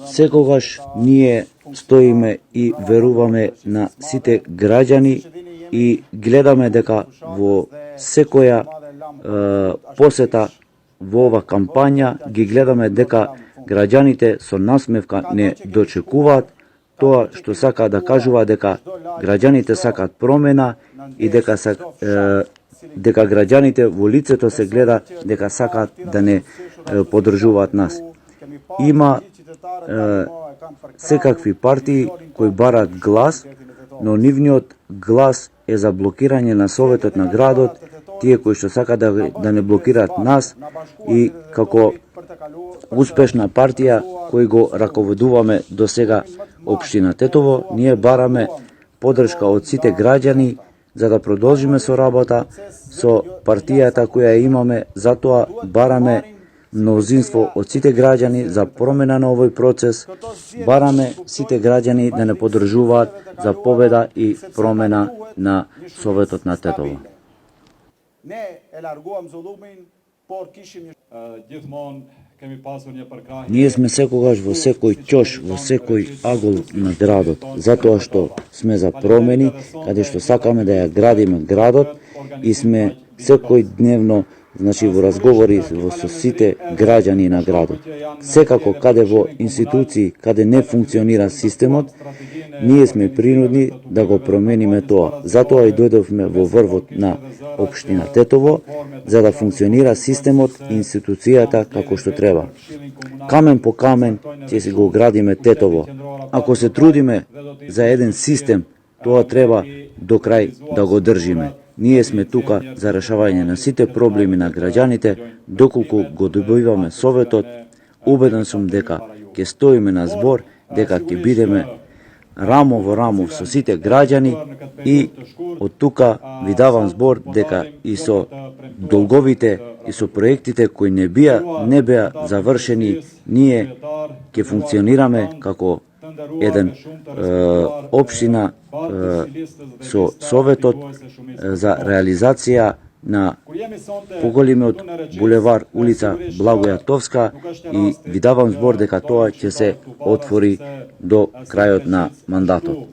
Секогаш ние стоиме и веруваме на сите граѓани и гледаме дека во секоја посета во ова кампања ги гледаме дека граѓаните со насмевка не дочекуваат тоа што сака да кажува дека граѓаните сакаат промена и дека граѓаните во лицето се гледа дека сакаат да не поддржуваат нас. Има секакви партии кои бараат глас, но нивниот глас е за блокирање на Советот на градот, тие кои што сакаат да не блокираат нас и како успешна партија кои го раководуваме до сега општина Тетово, ние бараме поддршка од сите граѓани за да продолжиме со работа со партијата која имаме, затоа бараме мнозинство од сите граѓани за промена на овој процес, бараме сите граѓани да не поддржуваат за победа и промена на Советот на Тетово. Ние сме секогаш во секој ќош, во секој агол на градот, затоа што сме за промени, каде што сакаме да ја градиме градот и сме секој дневно во разговори со сите граѓани на градот. Секако каде во институции, каде не функционира системот, ние сме принудни да го промениме тоа. Затоа и дојдовме во врвот на општина Тетово, за да функционира системот и институцијата како што треба. Камен по камен ќе си го градиме Тетово. Ако се трудиме за еден систем, тоа треба до крај да го држиме. Ние сме тука за решавање на сите проблеми на граѓаните, доколку го добиваме Советот, убеден сум дека ќе стоиме на збор, дека ќе бидеме рамо во рамо со сите граѓани и од тука ви давам збор дека и со долговите и со проектите кои не беа завршени, ние ќе функционираме како еден општина со Советот за реализација на поголемиот булевар улица Благоја Товска и ви давам збор дека тоа ќе се отвори до крајот на мандатот.